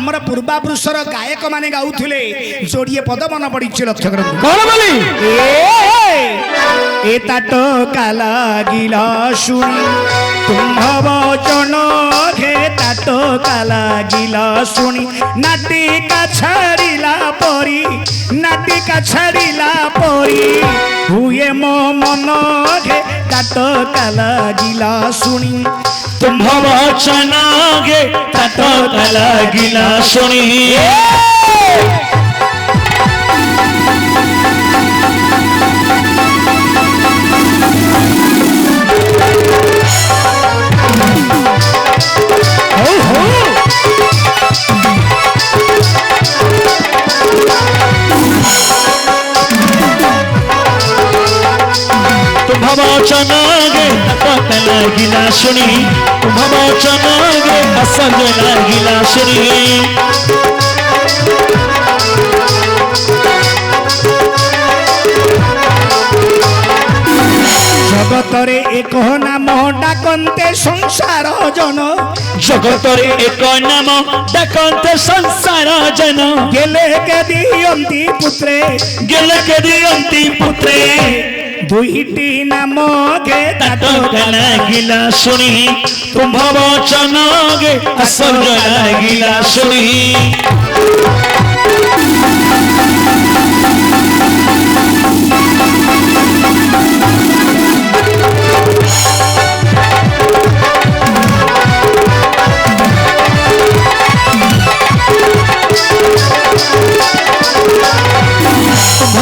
आमर पूर्वापुरुषर गायक माने गाउथिले जोड़िए पद मन पड़ी लक्ष्य कर ए ताटो काला गिला शुणी तुम्भ वचन घे ताटो काला गिला शुणी नाटिका छाड़िला परी हुए मो मन घे ताटो काला गिला शुणी तुम्भ वचन घे ताटो काला गिला शुणी वचन गे तक लागिला शुणी तुम्भ वचन गे असंग लागिला शुणी जगतरे एक नाम डाकन्ते संसार जन जगतरे एक नाम डाकन्ते संसार जन गेले के दियंती पुत्रे दुईटी नाम गे ताटक लागिला शुणी तुम्भ वचन गे असंग लागिला शुणी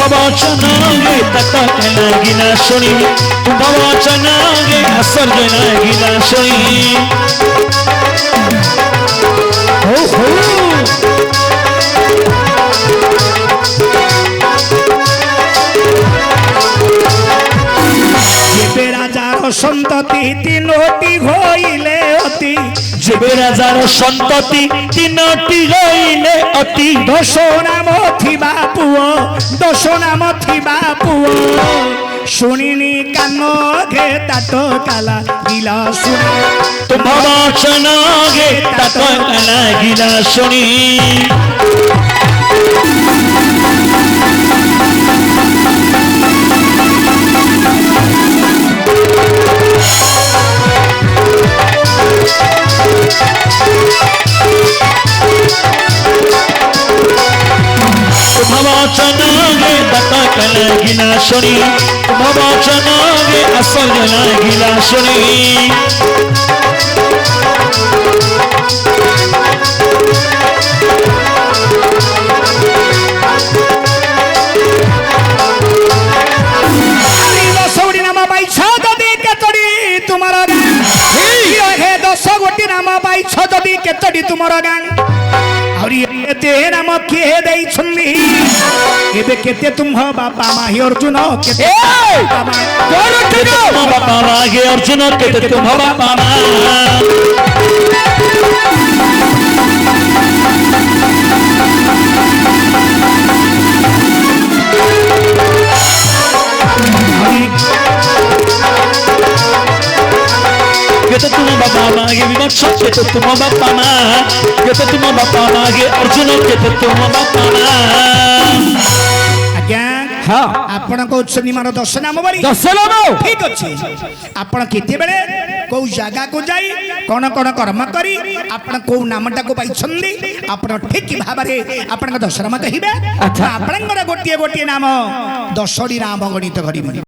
वचन गे तक लागिला शुणी तुम्भ वचन गे असंग लागिला शुणी जेबे राजार संतति तीनोटी होइले अति जेबे राजार संतति तीनोटी होइले अति दश नाम थिबा पुओ शुणिनी कान घे ताटो काला गिला शुणी तुम्भ वचन गे ताटो काला गिला शुणी वचन गे तक लागिला शुणी तुम्भ वचन गे असंग लागिला शुणी दशगोटी नाम पाइछ जदि केतोड़ी तुमर हे 10 गोटी नाम पाइछ जदि केतोड़ी तुमर गां एते नाम किए दे छन्नी एबे केते तुम बापा माही अर्जुन केते बापा माही अर्जुन केते तुम बापा मा केते तुम बापा मागे विवक्ष केते तुम बापा मा केते तुम बापा मागे अर्जुन केते तुम बापा मा आज्ञा हाँ आपण को उच्चनी मार 10 नाम बरी 10 नाम ठीक अछि आपण केते बेले को जगह को जाई कोन कोन कर्म करी आपण को नामटा को पाइछन्दी आपण ठीक भाबरे आपण 10 नाम कहिबे आपण गोटिए नाम 10 नाम गणित करिबे।